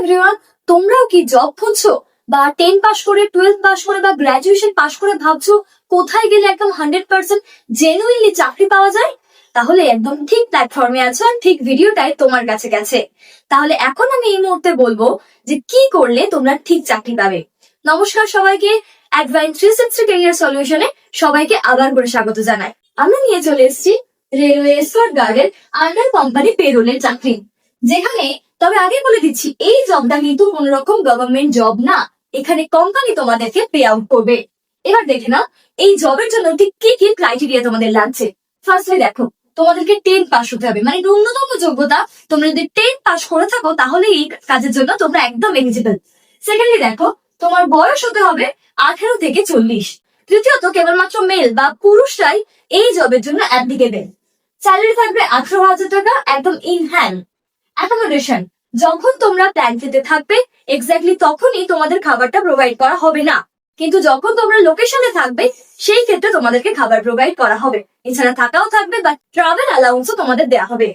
Everyone, তোমরাও কি job খুঁজছো বা 10 পাস করে 12 পাস করে বা গ্রাজুয়েশন পাস করে ভাবছো কোথায় গেলে একদম 100% জেনুইনলি চাকরি পাওয়া যায়? তাহলে একদম ঠিক প্ল্যাটফর্মে আছো আর ঠিক ভিডিওটাই তোমার কাছে গেছে। তাহলে এখন আমি এই মুহূর্তে বলবো যে কি করলে তোমরা ঠিক চাকরি পাবে। নমস্কার সবাইকে, অ্যাডভাইন 360 ক্যারিয়ার সলিউশনে সবাইকে আবার করে স্বাগত জানাই। আমরা নিয়ে চলে এসেছি রেলওয়ে এসকর্ট গার্ডের আন্ডার কোম্পানি পেরোলের চাকরি, যেখানে তবে আগে বলে দিচ্ছি এই জবটা কিন্তু কোন রকম গভর্নমেন্ট জব না, এখানে কোম্পানি তোমাদেরকে পে আউট করবে। এবার দেখে না এই জবের জন্য ঠিক কি কি ক্রাইটেরিয়া তোমাদের লাগছে। ফার্স্টলি দেখো, তোমাদেরকে 10 পাস হতে হবে, মানে ন্যূনতম যোগ্যতা। তোমরা যদি 10 পাস করে থাকো তাহলে এই কাজের জন্য তোমরা একদম এলিজিবল। সেকেন্ডলি দেখো, তোমার বয়স হতে হবে 18 থেকে 40। তৃতীয়ত, কেবলমাত্র মেল বা পুরুষরাই এই জবের জন্য অ্যাপ্লিকেবল। স্যালারি থাকবে 18,000 টাকা একদম ইন হ্যান্ড। অ্যাকোমোডেশন, যখন তোমরা প্ল্যান্টেতে থাকবে এক্স্যাক্টলি তখনই তোমাদের খাবারটা প্রোভাইড করা হবে না, কিন্তু যখন তোমরা লোকেশনে থাকবে সেই ক্ষেত্রে তোমাদেরকে খাবার প্রোভাইড করা হবে। এছাড়া থাকাও থাকবে বা ট্রাভেল অ্যালাউন্সও তোমাদের দেওয়া হবে।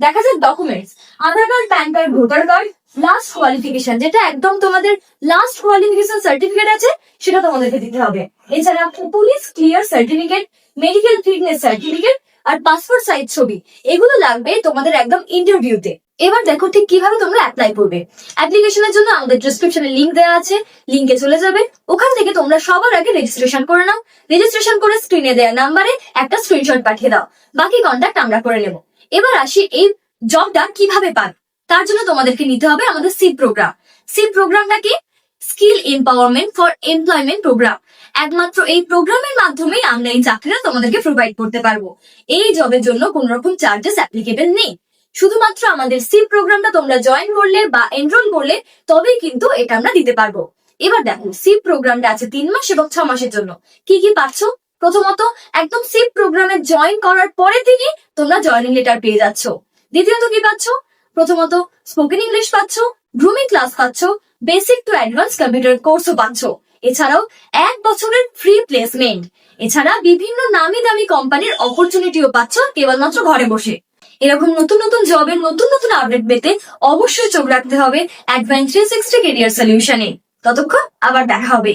দেখা যাক documents, Aadhaar card, PAN card, voter card, last qualification, যেটা একদম তোমাদের লাস্ট কোয়ালিফিকেশন সার্টিফিকেট আছে সেটা তোমাদেরকে দিতে হবে। এছাড়া police clear certificate, medical fitness certificate আর পাসপোর্ট সাইজ ছবি, এগুলো লাগবে তোমাদের একদম ইন্টারভিউতে। এবার দেখো ঠিক কিভাবে তোমরা অ্যাপ্লাই করবে। অ্যাপ্লিকেশনের জন্য আমাদের ডেসক্রিপশনে লিংক দেওয়া আছে, লিংকে চলে যাবে। ওখান থেকে তোমরা সবার আগে রেজিস্ট্রেশন করে নাও। রেজিস্ট্রেশন করে স্ক্রিনে দেওয়া নাম্বারে একটা স্ক্রিনশট পাঠিয়ে দাও, বাকি কন্ট্যাক্ট আমরা করে নেব। এবার আসি এই জবটা কিভাবে পাবে। তার জন্য তোমাদেরকে নিতে হবে আমাদের সিপ প্রোগ্রাম। সিপ প্রোগ্রামটা কি? Skill empowerment for employment programme. একমাত্র এই প্রোগ্রামের মাধ্যমেই আমরা এই চাকরিটা তোমাদেরকে প্রোভাইড করতে পারবো। এই জবের জন্য কোন রকম চার্জেস অ্যাপ্লিকেবল নেই। শুধুমাত্র আমাদের সিপ প্রোগ্রামটা তোমরা জয়েন করলে বা এনরোল করলে তবেই কিন্তু এটা আমরা দিতে পারবো। এবার দেখো, সিপ প্রোগ্রামটা আছে 3 মাস এবং 6 মাসের জন্য। কি কি পাচ্ছ? প্রথমত, একদম সিপ প্রোগ্রামে জয়েন করার পরে থেকে তোমরা জয়েনিং লেটার পেয়ে যাচ্ছ। দ্বিতীয়ত কি পাচ্ছ? প্রথমত স্পোকেন ইংলিশ পাচ্ছ, গ্রুমিং ক্লাস পাচ্ছ, বেসিক টু অ্যাডভান্স কম্পিউটার কোর্সও পাচ্ছ। এছাড়াও 1 বছরের ফ্রি প্লেসমেন্ট। এছাড়া বিভিন্ন নামি দামি কোম্পানির অপরচুনিটিও পাচ্ছ কেবলমাত্র ঘরে বসে। এরকম নতুন নতুন জবের নতুন নতুন আপডেট পেতে অবশ্যই চোখ রাখতে হবে অ্যাডভান্স 360 ক্যারিয়ার সলিউশনে। ততক্ষণ আবার দেখা হবে।